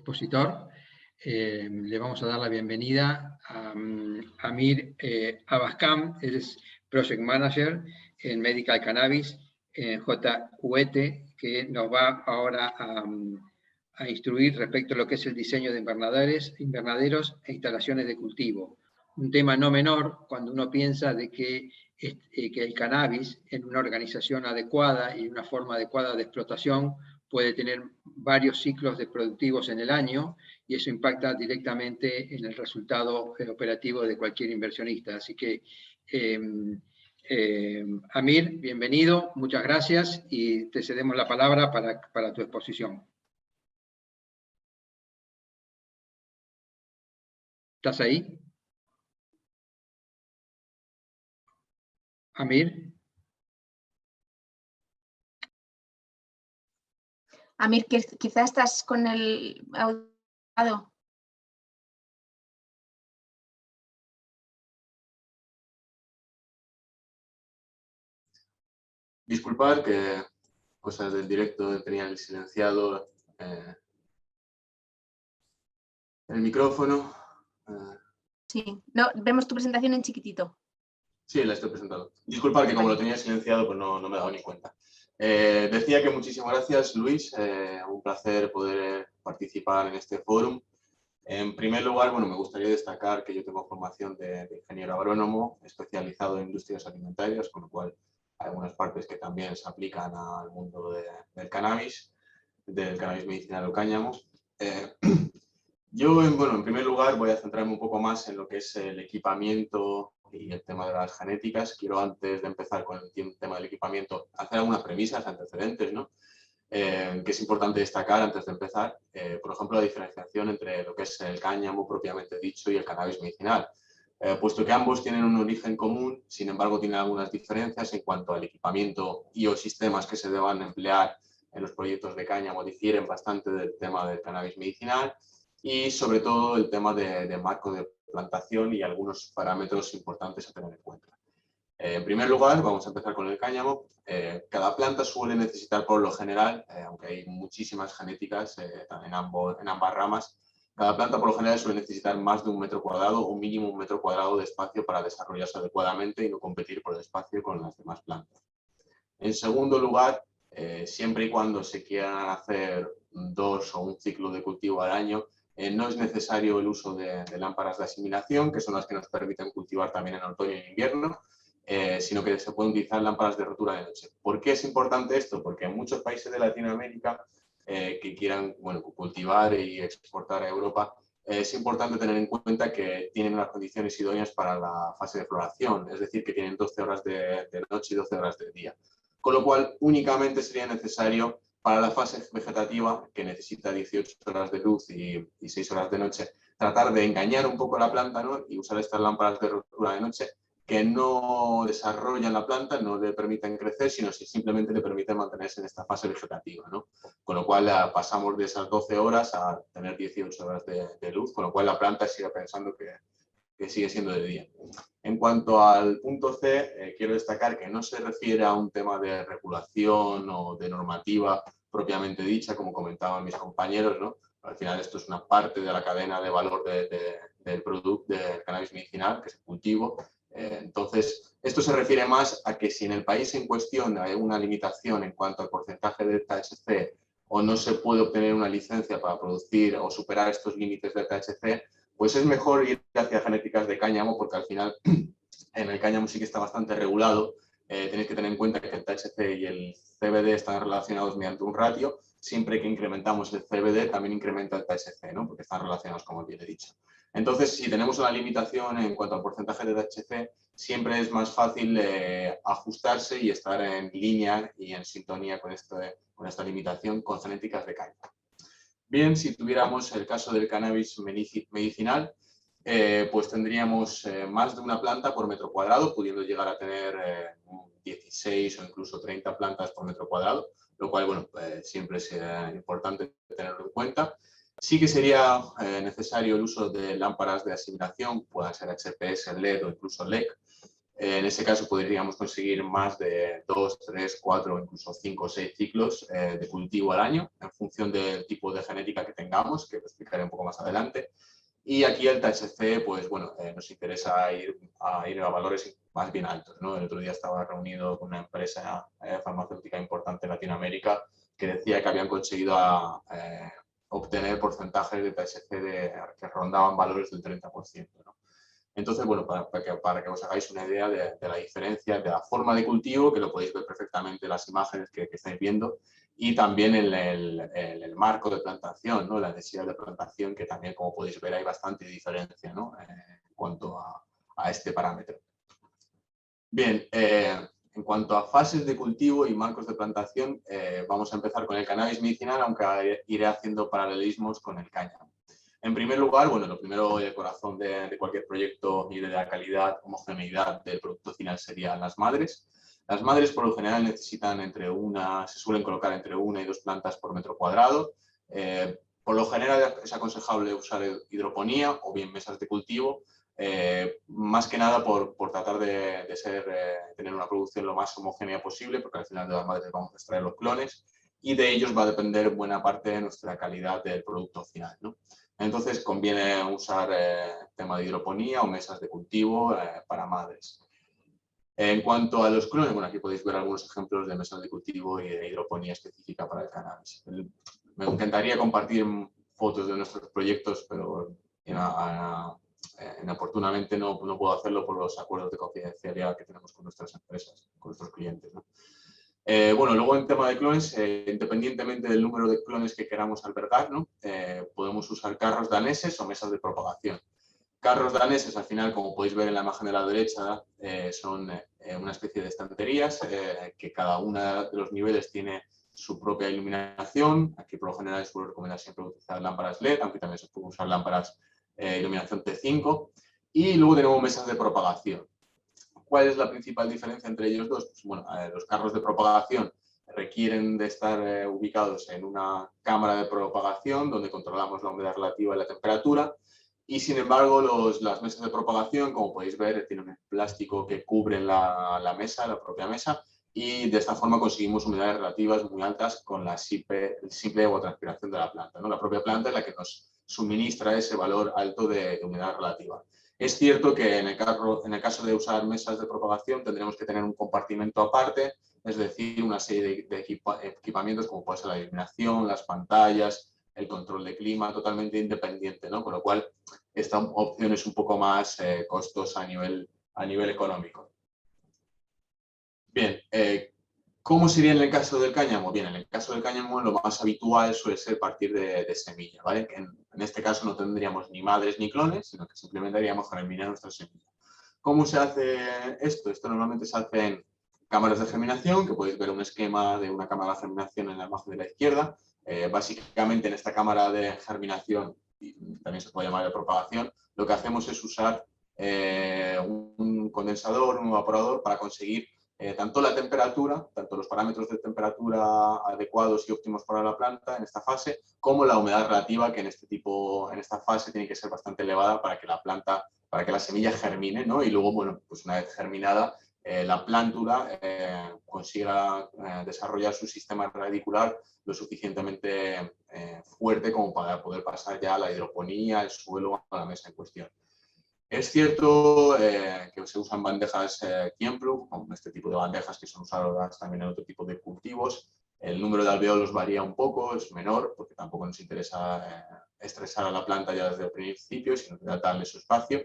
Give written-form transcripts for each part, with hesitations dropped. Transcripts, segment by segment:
expositor. Le vamos a dar la bienvenida a Amir Abaskam, él es Project Manager en Medical Cannabis en JUET, que nos va ahora a instruir respecto a lo que es el diseño de invernaderos e instalaciones de cultivo. Un tema no menor cuando uno piensa de que el cannabis en una organización adecuada y una forma adecuada de explotación puede tener varios ciclos de productivos en el año y eso impacta directamente en el resultado operativo de cualquier inversionista. Así que, Amir, bienvenido, muchas gracias y te cedemos la palabra para tu exposición. ¿Estás ahí? Amir. Amir, quizás estás con el audio. Disculpad que cosas del directo tenía el silenciado el micrófono. Sí, no, vemos tu presentación en chiquitito. Sí, la estoy presentando. Disculpad que como lo tenía silenciado, pues no me he dado ni cuenta. Decía que muchísimas gracias, Luis. Un placer poder participar en este fórum. En primer lugar, bueno, me gustaría destacar que yo tengo formación de ingeniero agrónomo especializado en industrias alimentarias, con lo cual hay algunas partes que también se aplican al mundo del cannabis medicinal o cáñamo. Yo, en primer lugar, voy a centrarme un poco más en lo que es el equipamiento y el tema de las genéticas. Quiero, antes de empezar con el tema del equipamiento, hacer algunas premisas, antecedentes, ¿no? Que es importante destacar antes de empezar. Por ejemplo, la diferenciación entre lo que es el cáñamo propiamente dicho y el cannabis medicinal. Puesto que ambos tienen un origen común, sin embargo, tienen algunas diferencias en cuanto al equipamiento y o sistemas que se deban emplear en los proyectos de cáñamo difieren bastante del tema del cannabis medicinal. Y sobre todo el tema de marco de plantación y algunos parámetros importantes a tener en cuenta. En primer lugar, vamos a empezar con el cáñamo. Cada planta suele necesitar, por lo general, aunque hay muchísimas genéticas en ambas ramas, cada planta por lo general suele necesitar más de 1 metro cuadrado o mínimo 1 metro cuadrado de espacio para desarrollarse adecuadamente y no competir por el espacio con las demás plantas. En segundo lugar, siempre y cuando se quieran hacer 2 o un ciclo de cultivo al año, no es necesario el uso de lámparas de asimilación, que son las que nos permiten cultivar también en otoño y en invierno, sino que se pueden utilizar lámparas de rotura de noche. ¿Por qué es importante esto? Porque en muchos países de Latinoamérica que quieran cultivar y exportar a Europa, es importante tener en cuenta que tienen unas condiciones idóneas para la fase de floración, es decir, que tienen 12 horas de noche y 12 horas de día. Con lo cual, únicamente sería necesario para la fase vegetativa, que necesita 18 horas de luz y 6 horas de noche, tratar de engañar un poco la planta, ¿no? Y usar estas lámparas de rotura de noche que no desarrollan la planta, no le permiten crecer, sino que simplemente le permiten mantenerse en esta fase vegetativa, ¿no? Con lo cual pasamos de esas 12 horas a tener 18 horas de luz, con lo cual la planta sigue pensando que sigue siendo de día. En cuanto al punto C, quiero destacar que no se refiere a un tema de regulación o de normativa propiamente dicha, como comentaban mis compañeros, ¿no? Al final esto es una parte de la cadena de valor del producto del cannabis medicinal, que es el cultivo. Entonces, esto se refiere más a que si en el país en cuestión hay una limitación en cuanto al porcentaje de THC o no se puede obtener una licencia para producir o superar estos límites de THC, pues es mejor ir hacia genéticas de cáñamo, porque al final en el cáñamo sí que está bastante regulado. Tenéis que tener en cuenta que el THC y el CBD están relacionados mediante un ratio. Siempre que incrementamos el CBD, también incrementa el THC, ¿no? Porque están relacionados, como bien he dicho. Entonces, si tenemos una limitación en cuanto al porcentaje de THC, siempre es más fácil ajustarse y estar en línea y en sintonía con esta limitación con genéticas de cáñamo. Bien, si tuviéramos el caso del cannabis medicinal, pues tendríamos más de una planta por metro cuadrado, pudiendo llegar a tener 16 o incluso 30 plantas por metro cuadrado, lo cual, bueno, siempre es importante tenerlo en cuenta. Sí que sería necesario el uso de lámparas de asimilación, puedan ser HPS, LED o incluso LEC, En ese caso podríamos conseguir más de 2, 3, 4, incluso 5 o 6 ciclos de cultivo al año, en función del tipo de genética que tengamos, que lo explicaré un poco más adelante. Y aquí el THC, pues bueno, nos interesa ir a valores más bien altos, ¿no? El otro día estaba reunido con una empresa farmacéutica importante en Latinoamérica que decía que habían conseguido obtener porcentajes de THC que rondaban valores del 30%, ¿no? Entonces, bueno, para que os hagáis una idea de la diferencia de la forma de cultivo, que lo podéis ver perfectamente en las imágenes que estáis viendo, y también en el marco de plantación, ¿no? La necesidad de plantación, que también, como podéis ver, hay bastante diferencia, ¿no? En cuanto a este parámetro. Bien, en cuanto a fases de cultivo y marcos de plantación, vamos a empezar con el cannabis medicinal, aunque iré haciendo paralelismos con el cáñamo. En primer lugar, bueno, lo primero, el corazón de cualquier proyecto y de la calidad, homogeneidad del producto final serían las madres. Las madres por lo general necesitan se suelen colocar entre 1 y 2 plantas por metro cuadrado. Por lo general es aconsejable usar hidroponía o bien mesas de cultivo, más que nada por tratar de tener una producción lo más homogénea posible, porque al final de las madres vamos a extraer los clones y de ellos va a depender buena parte de nuestra calidad del producto final, ¿no? Entonces conviene usar tema de hidroponía o mesas de cultivo para madres. En cuanto a los clones, bueno, aquí podéis ver algunos ejemplos de mesas de cultivo y de hidroponía específica para el cannabis. Me encantaría compartir fotos de nuestros proyectos, pero inoportunamente no puedo hacerlo por los acuerdos de confidencialidad que tenemos con nuestras empresas, con nuestros clientes, ¿no? Bueno, luego en tema de clones, independientemente del número de clones que queramos albergar, ¿no? Podemos usar carros daneses o mesas de propagación. Carros daneses, al final, como podéis ver en la imagen de la derecha, son una especie de estanterías que cada uno de los niveles tiene su propia iluminación. Aquí por lo general suelo recomendar siempre utilizar lámparas LED, aunque también se puede usar lámparas iluminación T5. Y luego tenemos mesas de propagación. ¿Cuál es la principal diferencia entre ellos dos? Pues, bueno, los carros de propagación requieren de estar ubicados en una cámara de propagación donde controlamos la humedad relativa y la temperatura. Y sin embargo, las mesas de propagación, como podéis ver, tienen un plástico que cubre la mesa, la propia mesa, y de esta forma conseguimos humedades relativas muy altas con la simple evapotranspiración de la planta, ¿no? La propia planta es la que nos suministra ese valor alto de humedad relativa. Es cierto que en el caso de usar mesas de propagación tendremos que tener un compartimento aparte, es decir, una serie de equipamientos como puede ser la iluminación, las pantallas, el control de clima, totalmente independiente, ¿no? Con lo cual, esta opción es un poco más costosa a nivel económico. Bien, ¿cómo sería en el caso del cáñamo? Bien, en el caso del cáñamo lo más habitual suele ser partir de semilla, ¿vale? Que en este caso no tendríamos ni madres ni clones, sino que simplemente haríamos germinar nuestra semilla. ¿Cómo se hace esto? Esto normalmente se hace en cámaras de germinación, que podéis ver un esquema de una cámara de germinación en la imagen de la izquierda. Básicamente en esta cámara de germinación, y también se puede llamar de propagación, lo que hacemos es usar un condensador, un evaporador para conseguir tanto la temperatura, tanto los parámetros de temperatura adecuados y óptimos para la planta en esta fase, como la humedad relativa, que en esta fase tiene que ser bastante elevada para que la semilla germine, ¿no? Y luego, bueno, pues una vez germinada, la plántula consiga desarrollar su sistema radicular lo suficientemente fuerte como para poder pasar ya a la hidroponía, el suelo, a la mesa en cuestión. Es cierto que se usan bandejas Kienplug, con este tipo de bandejas que son usadas también en otro tipo de cultivos. El número de alvéolos varía un poco, es menor, porque tampoco nos interesa estresar a la planta ya desde el principio, sino darle su espacio.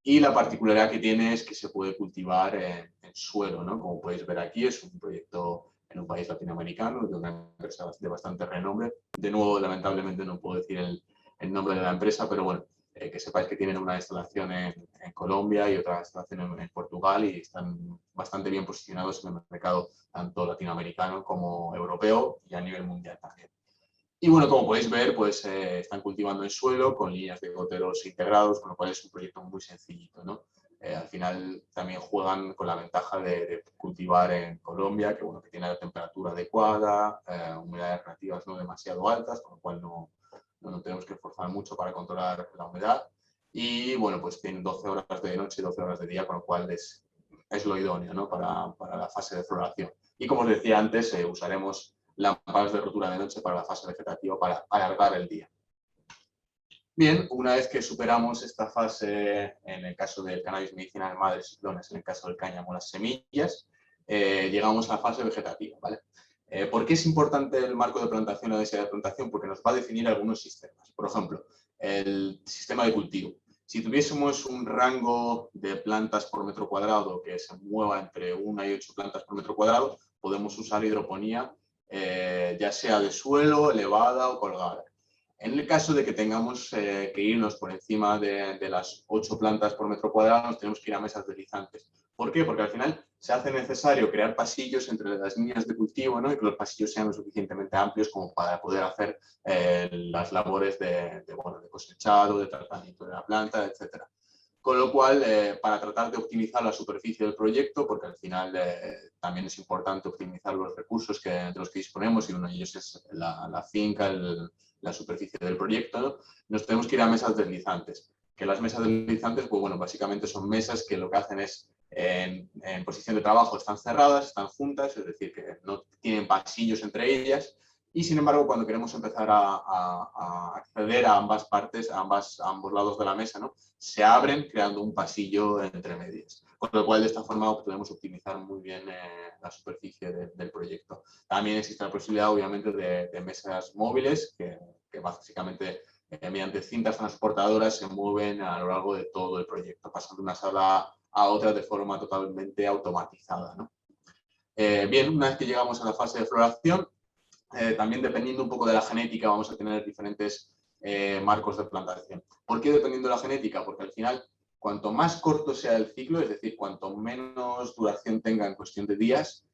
Y la particularidad que tiene es que se puede cultivar en suelo, ¿no? Como podéis ver aquí, es un proyecto en un país latinoamericano, de una empresa de bastante renombre. De nuevo, lamentablemente no puedo decir el nombre de la empresa, pero bueno, que sepáis que tienen una instalación en Colombia y otra instalación en Portugal y están bastante bien posicionados en el mercado tanto latinoamericano como europeo y a nivel mundial también. Y bueno, como podéis ver, pues están cultivando en suelo con líneas de goteros integrados, con lo cual es un proyecto muy sencillito, ¿no? Al final también juegan con la ventaja de cultivar en Colombia, que, bueno, que tiene la temperatura adecuada, humedades relativas no demasiado altas, con lo cual no tenemos que esforzar mucho para controlar la humedad. Y bueno, pues tienen 12 horas de noche y 12 horas de día, con lo cual es es lo idóneo, ¿no? para la fase de floración. Y como os decía antes, usaremos lámparas de rotura de noche para la fase vegetativa para alargar el día. Bien, una vez que superamos esta fase, en el caso del cannabis medicinal, madres y clones, en el caso del cáñamo, las semillas, llegamos a la fase vegetativa, ¿vale? ¿Por qué es importante el marco de plantación o densidad de plantación? Porque nos va a definir algunos sistemas. Por ejemplo, el sistema de cultivo. Si tuviésemos un rango de plantas por metro cuadrado que se mueva entre 1 y 8 plantas por metro cuadrado, podemos usar hidroponía, ya sea de suelo, elevada o colgada. En el caso de que tengamos que irnos por encima de las 8 plantas por metro cuadrado, nos tenemos que ir a mesas deslizantes. ¿Por qué? Porque al final se hace necesario crear pasillos entre las líneas de cultivo, ¿no? Y que los pasillos sean lo suficientemente amplios como para poder hacer las labores de cosechado, de tratamiento de la planta, etc. Con lo cual, para tratar de optimizar la superficie del proyecto, porque al final también es importante optimizar los recursos de los que disponemos, y uno de ellos es la finca, la superficie del proyecto, ¿no? Nos tenemos que ir a mesas deslizantes. Que las mesas deslizantes, pues bueno, básicamente son mesas que lo que hacen es, en posición de trabajo, están cerradas, están juntas, es decir, que no tienen pasillos entre ellas, y sin embargo, cuando queremos empezar a acceder a ambas partes, a ambos lados de la mesa, ¿no? Se abren creando un pasillo entre medias. Con lo cual, de esta forma, podemos optimizar muy bien la superficie del proyecto. También existe la posibilidad, obviamente, de mesas móviles que básicamente mediante cintas transportadoras se mueven a lo largo de todo el proyecto, pasando de una sala a otra de forma totalmente automatizada, ¿no? Bien, una vez que llegamos a la fase de floración, también dependiendo un poco de la genética vamos a tener diferentes marcos de plantación. ¿Por qué dependiendo de la genética? Porque al final, cuanto más corto sea el ciclo, es decir, cuanto menos duración tenga en cuestión de días,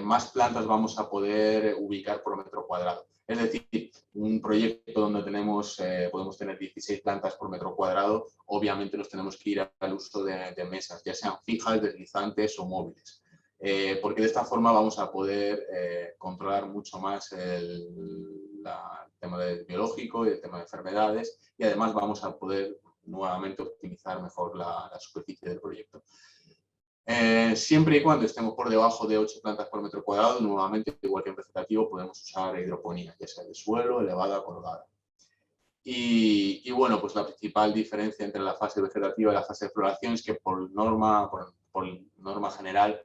más plantas vamos a poder ubicar por metro cuadrado. Es decir, un proyecto donde podemos tener 16 plantas por metro cuadrado, obviamente nos tenemos que ir al uso de mesas, ya sean fijas, deslizantes o móviles. Porque de esta forma vamos a poder controlar mucho más el tema biológico y el tema de enfermedades, y además vamos a poder nuevamente optimizar mejor la superficie del proyecto. Siempre y cuando estemos por debajo de 8 plantas por metro cuadrado, nuevamente, igual que en vegetativo, podemos usar hidroponía, ya sea de suelo, elevada o colgada. Y bueno, pues la principal diferencia entre la fase vegetativa y la fase de floración es que por norma general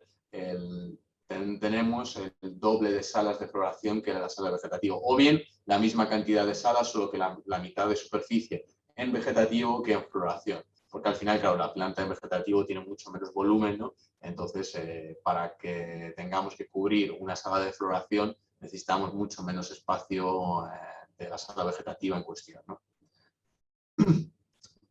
tenemos el doble de salas de floración que la sala vegetativa, o bien la misma cantidad de salas, solo que la mitad de superficie en vegetativo que en floración, porque al final, claro, la planta en vegetativo tiene mucho menos volumen, ¿no? Entonces, para que tengamos que cubrir una sala de floración, necesitamos mucho menos espacio de la sala vegetativa en cuestión, ¿no?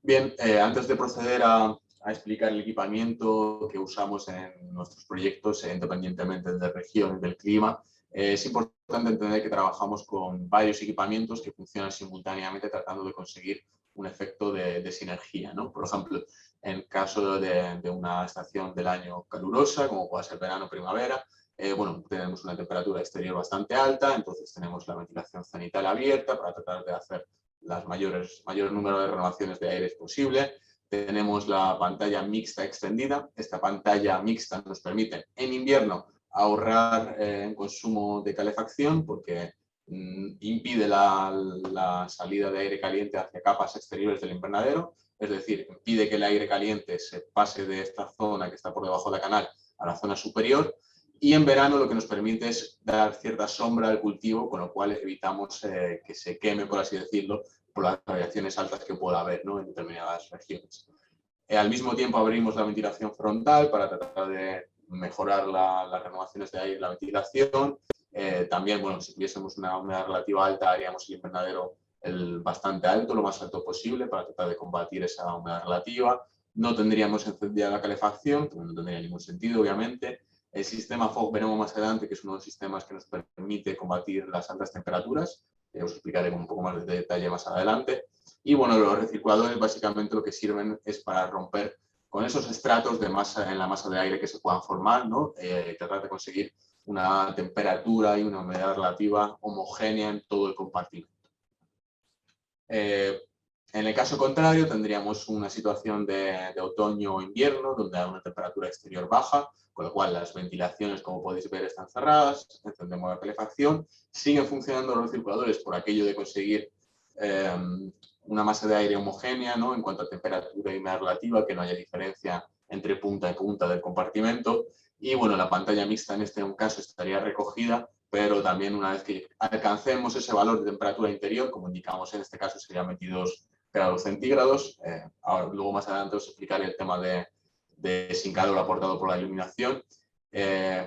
Bien, antes de proceder a explicar el equipamiento que usamos en nuestros proyectos, independientemente de región y del clima, es importante entender que trabajamos con varios equipamientos que funcionan simultáneamente tratando de conseguir un efecto de sinergia, ¿no? Por ejemplo, en caso de una estación del año calurosa, como puede ser verano o primavera, bueno, tenemos una temperatura exterior bastante alta, entonces tenemos la ventilación cenital abierta para tratar de hacer mayor número de renovaciones de aire posible. Tenemos la pantalla mixta extendida. Esta pantalla mixta nos permite en invierno ahorrar en consumo de calefacción porque impide la salida de aire caliente hacia capas exteriores del invernadero, es decir, impide que el aire caliente se pase de esta zona que está por debajo de la canal a la zona superior. Y en verano lo que nos permite es dar cierta sombra al cultivo, con lo cual evitamos que se queme, por así decirlo, por las radiaciones altas que pueda haber, ¿no? En determinadas regiones. Al mismo tiempo abrimos la ventilación frontal para tratar de mejorar las renovaciones de aire y la ventilación. También, bueno, si tuviésemos una humedad relativa alta, haríamos el invernadero bastante alto, lo más alto posible, para tratar de combatir esa humedad relativa. No tendríamos encendida la calefacción, que no tendría ningún sentido, obviamente. El sistema FOG veremos más adelante, que es uno de los sistemas que nos permite combatir las altas temperaturas. Os explicaré con un poco más de detalle más adelante. Y bueno, los recirculadores básicamente lo que sirven es para romper con esos estratos de masa en la masa de aire que se puedan formar, ¿no? Tratar de conseguir una temperatura y una humedad relativa homogénea en todo el compartimento. En el caso contrario, tendríamos una situación de otoño o invierno, donde hay una temperatura exterior baja, con lo cual las ventilaciones, como podéis ver, están cerradas, encendemos la calefacción, siguen funcionando los recirculadores por aquello de conseguir una masa de aire homogénea, ¿no? En cuanto a temperatura y humedad relativa, que no haya diferencia entre punta y punta del compartimento. Y bueno, la pantalla mixta en este caso estaría recogida, pero también una vez que alcancemos ese valor de temperatura interior, como indicamos en este caso sería 22 grados centígrados. Ahora, luego más adelante os explicaré el tema de sin calor aportado por la iluminación.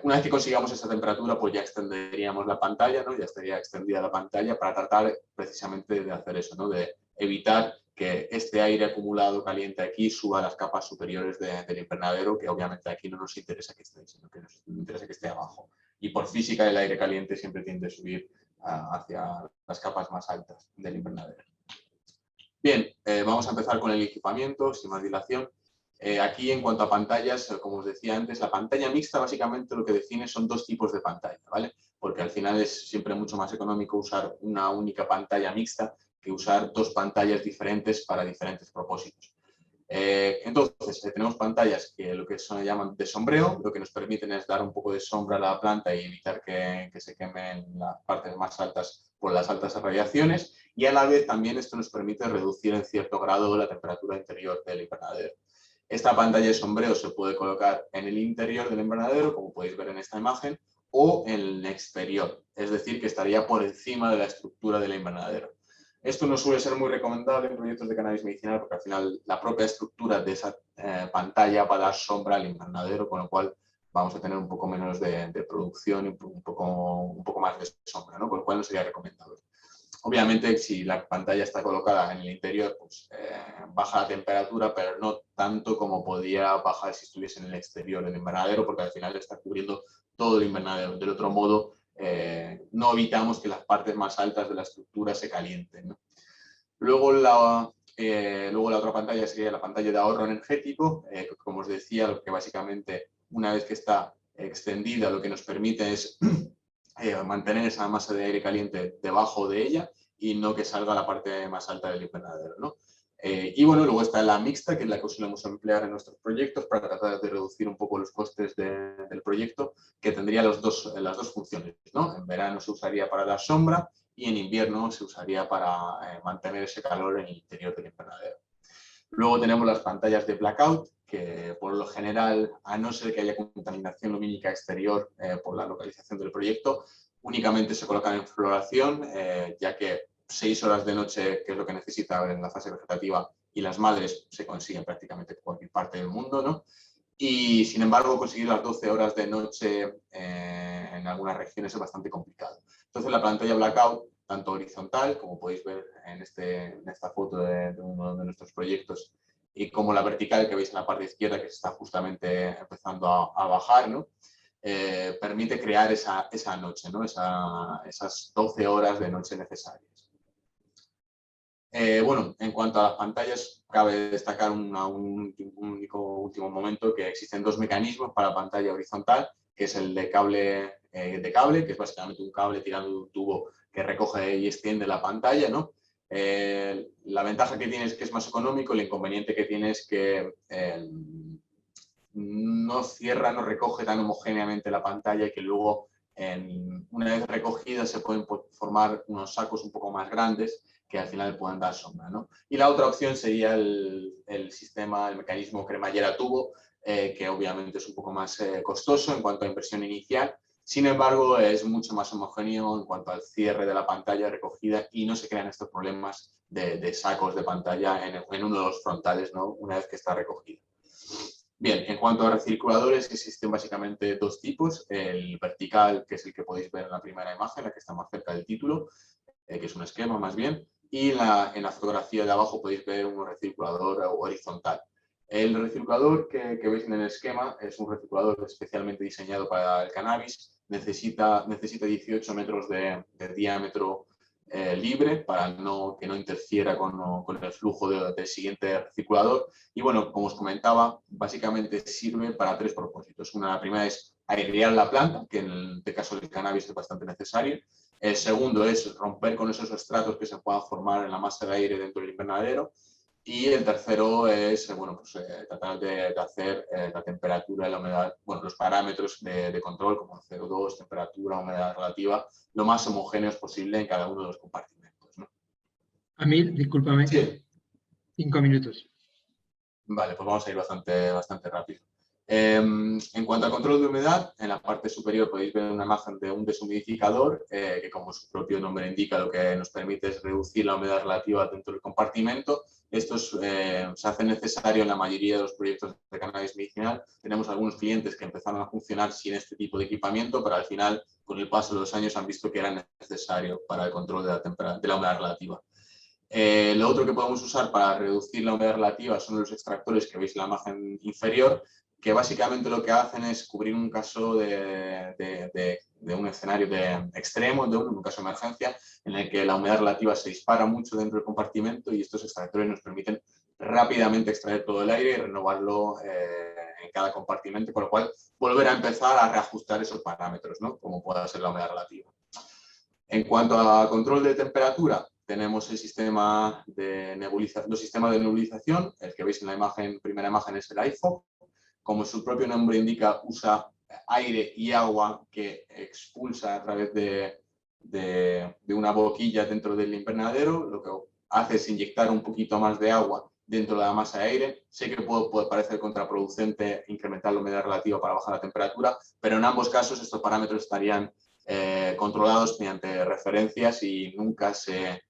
Una vez que consigamos esa temperatura, pues ya extenderíamos la pantalla, ¿no? Ya estaría extendida la pantalla para tratar precisamente de hacer eso, ¿no? De evitar que este aire acumulado caliente aquí suba a las capas superiores del invernadero, que obviamente aquí no nos interesa que esté, sino que nos interesa que esté abajo. Y por física el aire caliente siempre tiende a subir hacia las capas más altas del invernadero. Bien, vamos a empezar con el equipamiento, sin más dilación. Aquí, en cuanto a pantallas, como os decía antes, la pantalla mixta básicamente lo que define son dos tipos de pantalla, ¿vale? Porque al final es siempre mucho más económico usar una única pantalla mixta que usar dos pantallas diferentes para diferentes propósitos. Entonces, tenemos pantallas que lo que se llaman de sombreo, lo que nos permiten es dar un poco de sombra a la planta y evitar que se quemen las partes más altas por las altas radiaciones, y a la vez también esto nos permite reducir en cierto grado la temperatura interior del invernadero. Esta pantalla de sombreo se puede colocar en el interior del invernadero, como podéis ver en esta imagen, o en el exterior, es decir, que estaría por encima de la estructura del invernadero. Esto no suele ser muy recomendable en proyectos de cannabis medicinal porque al final la propia estructura de esa pantalla va a dar sombra al invernadero, con lo cual vamos a tener un poco menos de producción y un poco más de sombra, ¿no? Con lo cual no sería recomendable. Obviamente, si la pantalla está colocada en el interior, pues baja la temperatura, pero no tanto como podría bajar si estuviese en el exterior del invernadero, porque al final está cubriendo todo el invernadero. Del otro modo, no evitamos que las partes más altas de la estructura se calienten, ¿no? Luego la otra pantalla sería la pantalla de ahorro energético, como os decía, lo que básicamente una vez que está extendida lo que nos permite es mantener esa masa de aire caliente debajo de ella y no que salga la parte más alta del invernadero, ¿no? Y bueno, luego está la mixta, que es la que solemos emplear en nuestros proyectos para tratar de reducir un poco los costes del proyecto, que tendría las dos funciones, ¿no? En verano se usaría para dar sombra y en invierno se usaría para mantener ese calor en el interior del invernadero. Luego tenemos las pantallas de blackout, que por lo general, a no ser que haya contaminación lumínica exterior por la localización del proyecto, únicamente se colocan en floración, ya que 6 horas de noche, que es lo que necesita en la fase vegetativa, y las madres se consiguen prácticamente en cualquier parte del mundo, ¿no? Y sin embargo, conseguir las 12 horas de noche en algunas regiones es bastante complicado. Entonces, la pantalla blackout, tanto horizontal, como podéis ver en esta foto de uno de nuestros proyectos, y como la vertical que veis en la parte izquierda, que se está justamente empezando a bajar, ¿no? Permite crear esa noche, ¿no? Esas 12 horas de noche necesarias. Bueno, en cuanto a las pantallas, cabe destacar un último momento, que existen dos mecanismos para la pantalla horizontal, que es el de cable, que es básicamente un cable tirando de un tubo que recoge y extiende la pantalla, ¿no? La ventaja que tiene es que es más económico, el inconveniente que tiene es que no cierra, no recoge tan homogéneamente la pantalla y que luego, una vez recogida, se pueden formar unos sacos un poco más grandes que al final puedan dar sombra, ¿no? Y la otra opción sería el mecanismo cremallera tubo, que obviamente es un poco más costoso en cuanto a inversión inicial. Sin embargo, es mucho más homogéneo en cuanto al cierre de la pantalla recogida y no se crean estos problemas de sacos de pantalla en uno de los frontales, ¿no? Una vez que está recogida. Bien, en cuanto a recirculadores, existen básicamente dos tipos. El vertical, que es el que podéis ver en la primera imagen, la que está más cerca del título, que es un esquema más bien, y en la fotografía de abajo podéis ver un recirculador horizontal. El recirculador que veis en el esquema es un recirculador especialmente diseñado para el cannabis, necesita 18 metros de diámetro libre para que no interfiera con el flujo del siguiente recirculador. Y bueno, como os comentaba, básicamente sirve para tres propósitos. La primera es airear la planta, que en el caso del cannabis es bastante necesario. El segundo es romper con esos estratos que se puedan formar en la masa de aire dentro del invernadero. Y el tercero es tratar de hacer la temperatura y la humedad, bueno, los parámetros de control como CO2, temperatura, humedad relativa, lo más homogéneos posible en cada uno de los compartimentos, ¿no? Amir, discúlpame. Sí. 5 minutos. Vale, pues vamos a ir bastante rápido. En cuanto al control de humedad, en la parte superior podéis ver una imagen de un deshumidificador que, como su propio nombre indica, lo que nos permite es reducir la humedad relativa dentro del compartimento. Esto se hace necesario en la mayoría de los proyectos de cannabis medicinal. Tenemos algunos clientes que empezaron a funcionar sin este tipo de equipamiento, pero al final, con el paso de los años, han visto que era necesario para el control de la humedad relativa. Lo otro que podemos usar para reducir la humedad relativa son los extractores que veis en la imagen inferior, que básicamente lo que hacen es cubrir un caso de un escenario extremo, de un caso de emergencia, en el que la humedad relativa se dispara mucho dentro del compartimento y estos extractores nos permiten rápidamente extraer todo el aire y renovarlo en cada compartimento, con lo cual volver a empezar a reajustar esos parámetros, ¿no? Como pueda ser la humedad relativa. En cuanto a control de temperatura, tenemos el sistema de nebulización, el que veis en la imagen, primera imagen es el IFOC. Como su propio nombre indica, usa aire y agua que expulsa a través de una boquilla dentro del invernadero. Lo que hace es inyectar un poquito más de agua dentro de la masa de aire. Sé que puede parecer contraproducente incrementar la humedad relativa para bajar la temperatura, pero en ambos casos estos parámetros estarían controlados mediante referencias y nunca se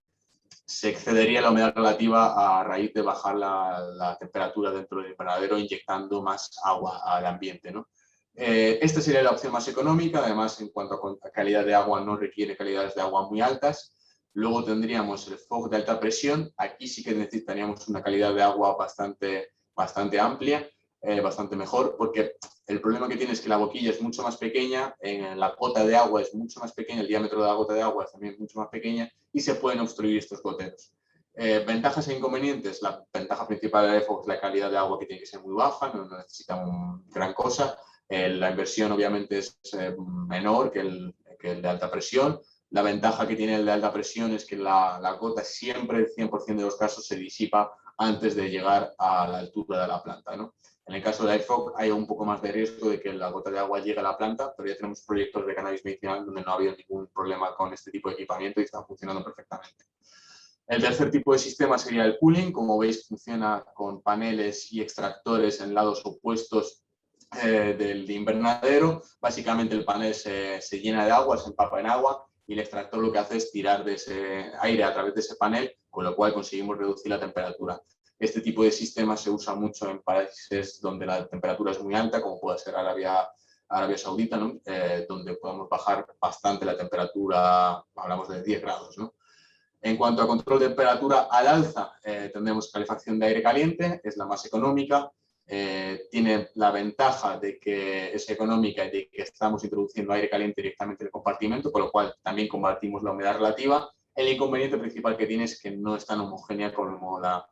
excedería la humedad relativa a raíz de bajar la temperatura dentro del invernadero inyectando más agua al ambiente, ¿no? Esta sería la opción más económica, además en cuanto a calidad de agua no requiere calidades de agua muy altas. Luego tendríamos el FOG de alta presión, aquí sí que necesitaríamos una calidad de agua bastante amplia, bastante mejor, porque el problema que tiene es que la boquilla es mucho más pequeña, la gota de agua es mucho más pequeña, el diámetro de la gota de agua es también mucho más pequeña y se pueden obstruir estos goteros. Ventajas e inconvenientes, la ventaja principal del FOG es la calidad de agua que tiene que ser muy baja, no necesita gran cosa. La inversión obviamente es menor que el de alta presión. La ventaja que tiene el de alta presión es que la gota siempre, el 100% de los casos, se disipa antes de llegar a la altura de la planta, ¿no? En el caso de IFOC hay un poco más de riesgo de que la gota de agua llegue a la planta, pero ya tenemos proyectos de cannabis medicinal donde no ha habido ningún problema con este tipo de equipamiento y están funcionando perfectamente. El tercer tipo de sistema sería el cooling. Como veis, funciona con paneles y extractores en lados opuestos del invernadero. Básicamente el panel se llena de agua, se empapa en agua y el extractor lo que hace es tirar de ese aire a través de ese panel, con lo cual conseguimos reducir la temperatura. Este tipo de sistema se usa mucho en países donde la temperatura es muy alta, como puede ser Arabia Saudita, ¿no? Donde podemos bajar bastante la temperatura, hablamos de 10 grados, ¿no? En cuanto a control de temperatura al alza, tendremos calefacción de aire caliente, es la más económica. Tiene la ventaja de que es económica y de que estamos introduciendo aire caliente directamente en el compartimento, con lo cual también combatimos la humedad relativa. El inconveniente principal que tiene es que no es tan homogénea como la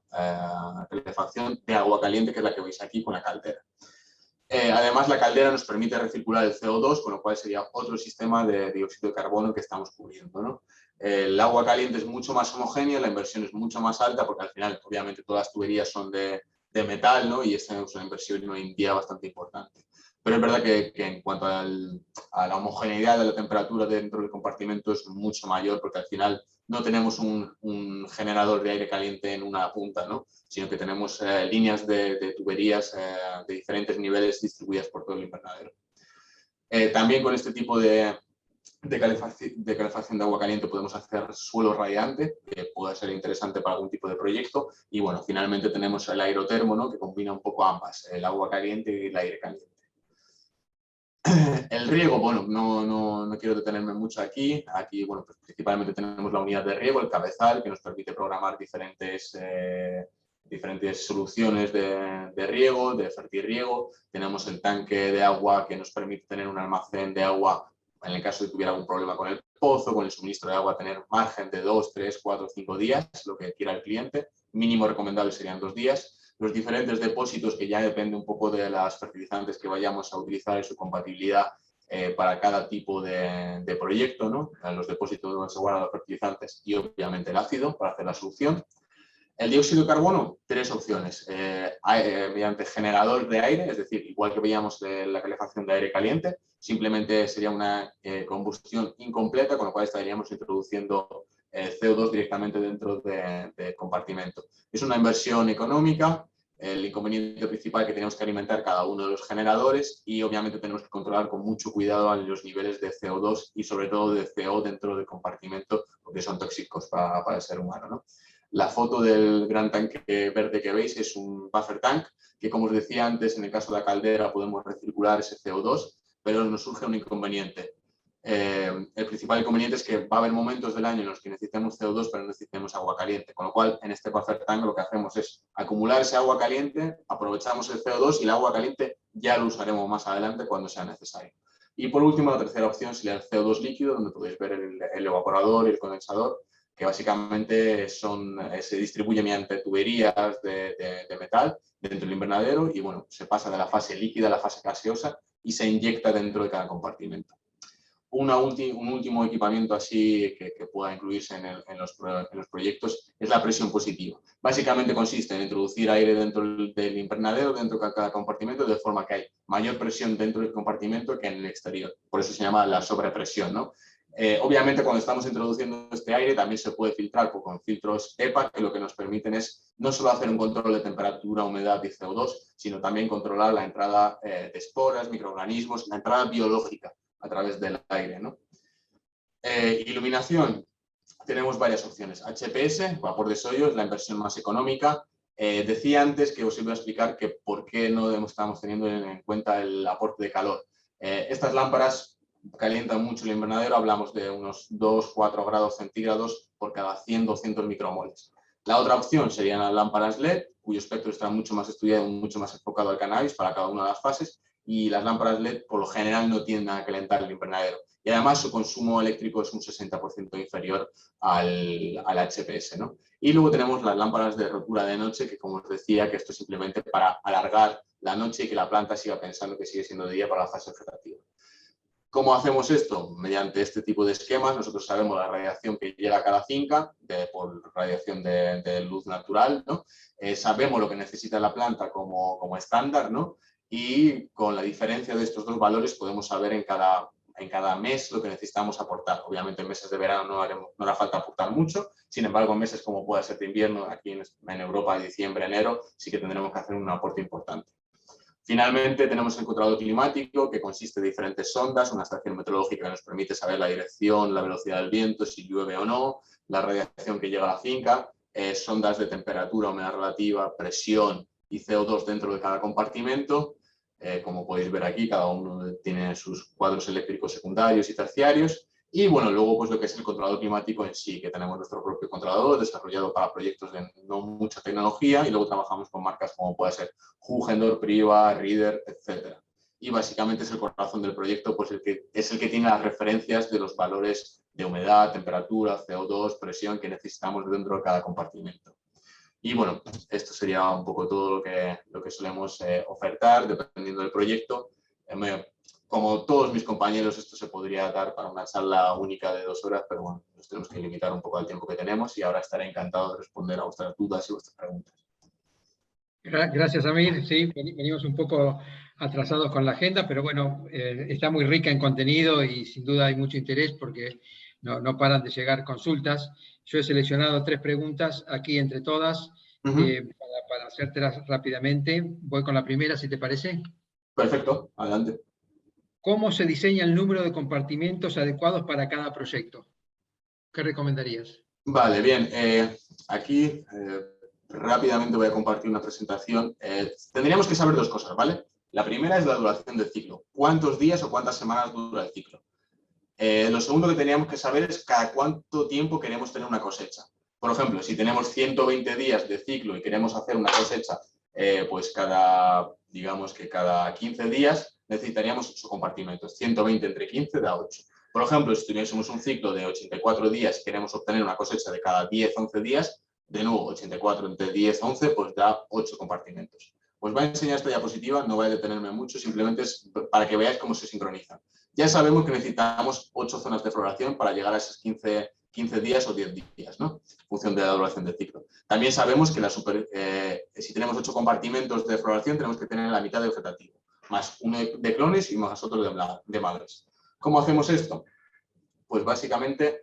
calefacción de agua caliente, que es la que veis aquí con la caldera. Además, la caldera nos permite recircular el CO2, con lo cual sería otro sistema de dióxido de carbono que estamos cubriendo, ¿no? El agua caliente es mucho más homogénea, la inversión es mucho más alta, porque al final, obviamente, todas las tuberías son de metal, ¿no? Y esta es una inversión hoy en día bastante importante. Pero es verdad que en cuanto a la homogeneidad de la temperatura dentro del compartimento es mucho mayor, porque al final no tenemos un generador de aire caliente en una punta, ¿no? Sino que tenemos líneas de tuberías de diferentes niveles distribuidas por todo el invernadero. También con este tipo de calefacción de agua caliente podemos hacer suelo radiante, que puede ser interesante para algún tipo de proyecto. Y bueno, finalmente tenemos el aerotermo, ¿no? Que combina un poco ambas, el agua caliente y el aire caliente. El riego, bueno, no quiero detenerme mucho aquí. Aquí, bueno, pues principalmente tenemos la unidad de riego, el cabezal, que nos permite programar diferentes soluciones de riego, de fertirriego. Tenemos el tanque de agua que nos permite tener un almacén de agua en el caso de que tuviera algún problema con el pozo, con el suministro de agua, tener margen de 2, 3, 4, 5 días, lo que quiera el cliente. Mínimo recomendable serían 2 días. Los diferentes depósitos, que ya depende un poco de las fertilizantes que vayamos a utilizar y su compatibilidad, para cada tipo de proyecto, ¿no? Los depósitos donde se guardan los fertilizantes y obviamente el ácido para hacer la solución. El dióxido de carbono, 3 opciones. Mediante generador de aire, es decir, igual que veíamos de la calefacción de aire caliente, simplemente sería una combustión incompleta, con lo cual estaríamos introduciendo CO2 directamente dentro del compartimento. Es una inversión económica. El inconveniente principal es que tenemos que alimentar cada uno de los generadores y obviamente tenemos que controlar con mucho cuidado los niveles de CO2 y sobre todo de CO dentro del compartimento, porque son tóxicos para el ser humano, ¿no? La foto del gran tanque verde que veis es un buffer tank, que como os decía antes, en el caso de la caldera podemos recircular ese CO2, pero nos surge un inconveniente. El principal inconveniente es que va a haber momentos del año en los que necesitemos CO2, pero no necesitemos agua caliente. Con lo cual, en este buffer tank lo que hacemos es acumular ese agua caliente, aprovechamos el CO2 y el agua caliente ya lo usaremos más adelante cuando sea necesario. Y por último, la tercera opción sería el CO2 líquido, donde podéis ver el evaporador y el condensador, que básicamente se distribuye mediante tuberías de metal dentro del invernadero y bueno, se pasa de la fase líquida a la fase gaseosa y se inyecta dentro de cada compartimento. Un último equipamiento así que pueda incluirse en los proyectos es la presión positiva. Básicamente consiste en introducir aire dentro del invernadero, dentro de cada compartimento, de forma que hay mayor presión dentro del compartimento que en el exterior. Por eso se llama la sobrepresión, ¿no? Obviamente, cuando estamos introduciendo este aire, también se puede filtrar con filtros EPA, que lo que nos permiten es no solo hacer un control de temperatura, humedad y CO2, sino también controlar la entrada de esporas, microorganismos, la entrada biológica a través del aire, ¿no? Iluminación. Tenemos varias opciones. HPS, vapor de sodio, es la inversión más económica. Decía antes que os iba a explicar que por qué no estamos teniendo en cuenta el aporte de calor. Estas lámparas calientan mucho el invernadero, hablamos de unos 2-4 grados centígrados por cada 100-200 micromoles. La otra opción serían las lámparas LED, cuyo espectro está mucho más estudiado, mucho más enfocado al cannabis para cada una de las fases, y las lámparas LED por lo general no tienden a calentar el invernadero. Y además su consumo eléctrico es un 60% inferior al HPS, ¿no? Y luego tenemos las lámparas de rotura de noche, que como os decía, que esto es simplemente para alargar la noche y que la planta siga pensando que sigue siendo de día para la fase vegetativa. ¿Cómo hacemos esto? Mediante este tipo de esquemas. Nosotros sabemos la radiación que llega a cada finca por radiación de luz natural, ¿no? Sabemos lo que necesita la planta como estándar, ¿no? Y con la diferencia de estos dos valores podemos saber en cada mes lo que necesitamos aportar. Obviamente en meses de verano no hará falta aportar mucho, sin embargo en meses como puede ser de invierno, aquí en Europa, diciembre, enero, sí que tendremos que hacer un aporte importante. Finalmente tenemos el controlador climático, que consiste de diferentes sondas, una estación meteorológica que nos permite saber la dirección, la velocidad del viento, si llueve o no, la radiación que llega a la finca, sondas de temperatura, humedad relativa, presión y CO2 dentro de cada compartimento. Como podéis ver aquí, cada uno tiene sus cuadros eléctricos secundarios y terciarios. Y bueno, luego pues lo que es el controlador climático en sí, que tenemos nuestro propio controlador desarrollado para proyectos de no mucha tecnología y luego trabajamos con marcas como puede ser Hugendorf, Priva, Reader, etc. Y básicamente es el corazón del proyecto, pues es el que tiene las referencias de los valores de humedad, temperatura, CO2, presión que necesitamos dentro de cada compartimento. Y bueno, esto sería un poco todo lo que solemos ofertar dependiendo del proyecto. Como todos mis compañeros, esto se podría dar para una charla única de 2 horas, pero bueno, nos tenemos que limitar un poco al tiempo que tenemos y ahora estaré encantado de responder a vuestras dudas y vuestras preguntas. Gracias, Amir. Sí, venimos un poco atrasados con la agenda, pero bueno, está muy rica en contenido y sin duda hay mucho interés porque no paran de llegar consultas. Yo he seleccionado 3 preguntas aquí entre todas para hacértelas rápidamente. Voy con la primera, si te parece. Perfecto, adelante. ¿Cómo se diseña el número de compartimentos adecuados para cada proyecto? ¿Qué recomendarías? Vale, bien. Aquí rápidamente voy a compartir una presentación. Tendríamos que saber 2 cosas, ¿vale? La primera es la duración del ciclo. ¿Cuántos días o cuántas semanas dura el ciclo? Lo segundo que teníamos que saber es cada cuánto tiempo queremos tener una cosecha. Por ejemplo, si tenemos 120 días de ciclo y queremos hacer una cosecha, pues digamos que cada 15 días necesitaríamos 8 compartimentos. 120 entre 15 da 8. Por ejemplo, si tuviésemos un ciclo de 84 días y queremos obtener una cosecha de cada 10-11 días, de nuevo, 84 entre 10-11, pues da 8 compartimentos. Os voy a enseñar esta diapositiva, no voy a detenerme mucho, simplemente es para que veáis cómo se sincronizan. ya sabemos que necesitamos 8 zonas de floración para llegar a esos 15 días o 10 días, ¿no? En función de la duración del ciclo. También sabemos que si tenemos 8 compartimentos de floración, tenemos que tener la mitad de vegetativo, más uno de clones y más otro de madres. ¿Cómo hacemos esto? Pues básicamente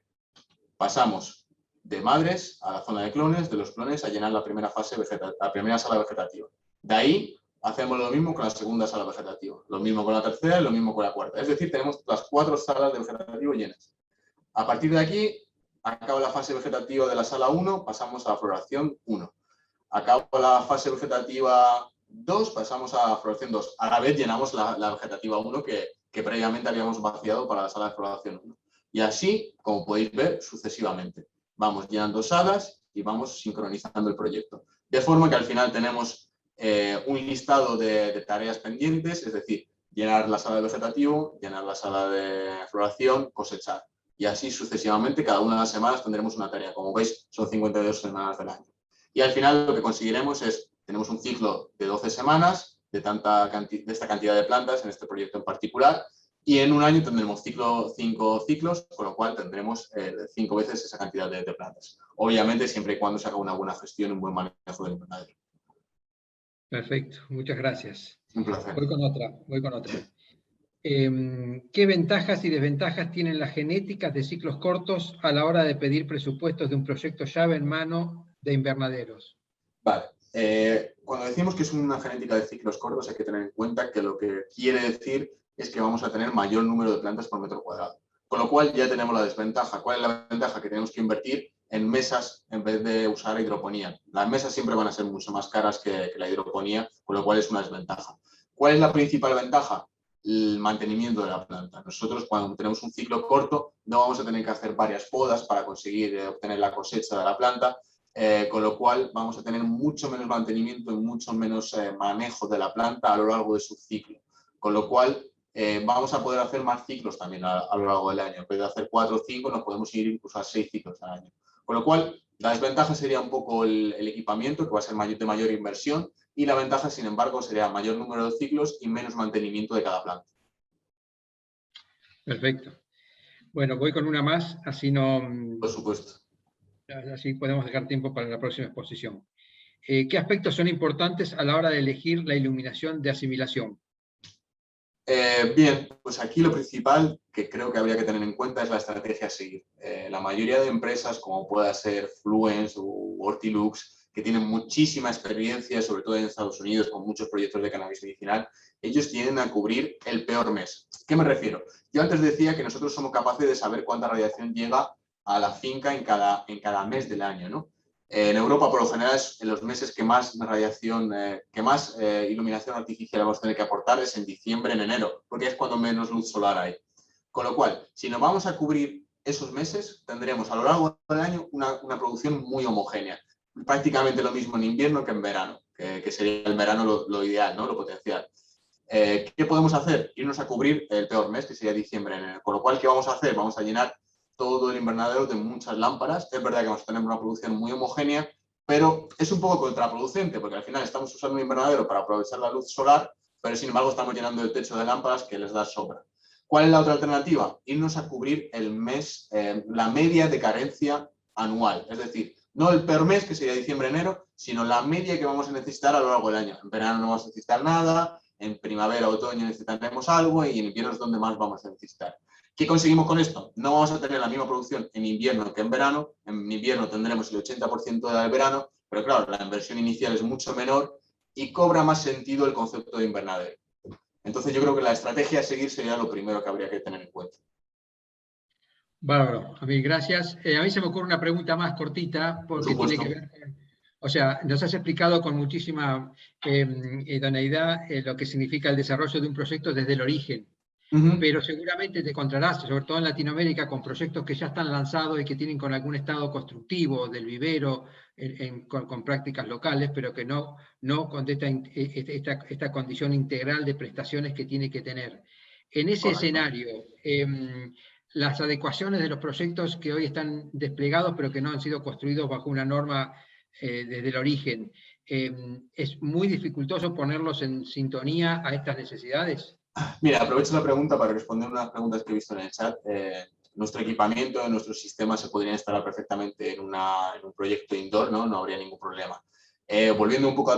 pasamos de madres a la zona de clones, de los clones a llenar la primera sala vegetativa. De ahí hacemos lo mismo con la segunda sala vegetativa, lo mismo con la tercera y lo mismo con la cuarta. Es decir, tenemos las 4 salas de vegetativo llenas. A partir de aquí, acaba la fase vegetativa de la sala 1, pasamos a la floración 1. Acaba la fase vegetativa 2, pasamos a la floración 2. A la vez llenamos la vegetativa 1 que previamente habíamos vaciado para la sala de floración 1. Y así, como podéis ver, sucesivamente. Vamos llenando salas y vamos sincronizando el proyecto. De forma que al final tenemos un listado de tareas pendientes, es decir, llenar la sala de vegetativo, llenar la sala de floración, cosechar. Y así sucesivamente, cada una de las semanas tendremos una tarea. Como veis, son 52 semanas del año. Y al final lo que conseguiremos es, tenemos un ciclo de 12 semanas de esta cantidad de plantas en este proyecto en particular, y en un año tendremos 5 ciclos, con lo cual tendremos 5 veces esa cantidad de plantas. Obviamente, siempre y cuando se haga una buena gestión y un buen manejo del invernadero. Perfecto, muchas gracias. Un placer. Voy con otra. ¿Qué ventajas y desventajas tienen las genéticas de ciclos cortos a la hora de pedir presupuestos de un proyecto llave en mano de invernaderos? Vale. Cuando decimos que es una genética de ciclos cortos, hay que tener en cuenta que lo que quiere decir es que vamos a tener mayor número de plantas por metro cuadrado. Con lo cual ya tenemos la desventaja. ¿Cuál es la ventaja? Que tenemos que invertir en mesas en vez de usar hidroponía. Las mesas siempre van a ser mucho más caras que la hidroponía, con lo cual es una desventaja. ¿Cuál es la principal ventaja? El mantenimiento de la planta. Nosotros, cuando tenemos un ciclo corto, no vamos a tener que hacer varias podas para conseguir obtener la cosecha de la planta, con lo cual vamos a tener mucho menos mantenimiento y mucho menos manejo de la planta a lo largo de su ciclo. Con lo cual, vamos a poder hacer más ciclos también a lo largo del año. En vez de hacer 4 o 5, nos podemos ir incluso a 6 ciclos al año. Con lo cual, la desventaja sería un poco el equipamiento, que va a ser de mayor inversión, y la ventaja, sin embargo, sería mayor número de ciclos y menos mantenimiento de cada planta. Perfecto. Bueno, voy con una más, así no... Por supuesto. Así podemos dejar tiempo para la próxima exposición. ¿Qué aspectos son importantes a la hora de elegir la iluminación de asimilación? Bien, pues aquí lo principal que creo que habría que tener en cuenta es la estrategia a seguir. La mayoría de empresas, como pueda ser Fluence o Hortilux, que tienen muchísima experiencia, sobre todo en Estados Unidos, con muchos proyectos de cannabis medicinal, ellos tienden a cubrir el peor mes. ¿Qué me refiero? Yo antes decía que nosotros somos capaces de saber cuánta radiación llega a la finca en cada mes del año, ¿no? En Europa, por lo general, en los meses que más radiación, iluminación artificial vamos a tener que aportar es en diciembre, en enero, porque es cuando menos luz solar hay. Con lo cual, si nos vamos a cubrir esos meses, tendremos a lo largo del año una producción muy homogénea. Prácticamente lo mismo en invierno que en verano, que sería el verano lo ideal, ¿no? Lo potencial. ¿Qué podemos hacer? Irnos a cubrir el peor mes, que sería diciembre, enero. Con lo cual, ¿qué vamos a hacer? Vamos a llenar todo el invernadero de muchas lámparas. Es verdad que vamos a tener una producción muy homogénea, pero es un poco contraproducente, porque al final estamos usando un invernadero para aprovechar la luz solar, pero sin embargo estamos llenando el techo de lámparas que les da sobra. ¿Cuál es la otra alternativa? Irnos a cubrir el mes, la media de carencia anual, es decir, no el peor mes, que sería diciembre-enero, sino la media que vamos a necesitar a lo largo del año. En verano no vamos a necesitar nada, en primavera, otoño necesitaremos algo y en invierno es donde más vamos a necesitar. ¿Qué conseguimos con esto? No vamos a tener la misma producción en invierno que en verano. En invierno tendremos el 80% del verano, pero claro, la inversión inicial es mucho menor y cobra más sentido el concepto de invernadero. Entonces yo creo que la estrategia a seguir sería lo primero que habría que tener en cuenta. Bárbaro, a mí gracias. A mí se me ocurre una pregunta más cortita, porque tiene que ver con... O sea, nos has explicado con muchísima idoneidad lo que significa el desarrollo de un proyecto desde el origen. Pero seguramente te encontrarás, sobre todo en Latinoamérica, con proyectos que ya están lanzados y que tienen con algún estado constructivo del vivero, con prácticas locales, pero que no con esta condición integral de prestaciones que tiene que tener. En ese escenario, las adecuaciones de los proyectos que hoy están desplegados, pero que no han sido construidos bajo una norma desde el origen, ¿es muy dificultoso ponerlos en sintonía a estas necesidades? Mira, aprovecho la pregunta para responder unas preguntas que he visto en el chat. Nuestro equipamiento, nuestros sistemas se podrían instalar perfectamente en un proyecto indoor, ¿no? No habría ningún problema. Volviendo un poco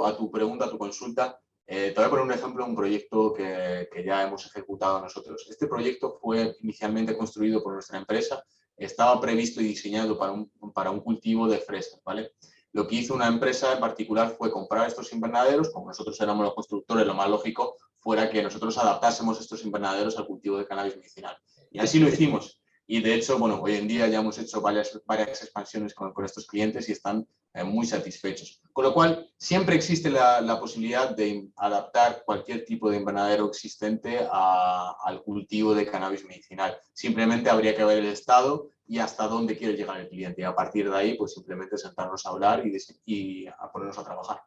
a tu pregunta, a tu consulta, te voy a poner un ejemplo de un proyecto que ya hemos ejecutado nosotros. Este proyecto fue inicialmente construido por nuestra empresa, estaba previsto y diseñado para un cultivo de fresas, ¿vale? Lo que hizo una empresa en particular fue comprar estos invernaderos. Como nosotros éramos los constructores, lo más lógico fuera que nosotros adaptásemos estos invernaderos al cultivo de cannabis medicinal. Y así lo hicimos. Y de hecho, bueno, hoy en día ya hemos hecho varias expansiones con estos clientes y están muy satisfechos. Con lo cual, siempre existe la posibilidad de adaptar cualquier tipo de invernadero existente al cultivo de cannabis medicinal. Simplemente habría que ver el estado y hasta dónde quiere llegar el cliente. Y a partir de ahí, pues simplemente sentarnos a hablar y a ponernos a trabajar.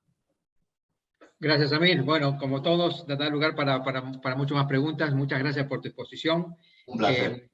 Gracias, Amir. Bueno, como todos, da lugar para muchas más preguntas. Muchas gracias por tu exposición. Un placer.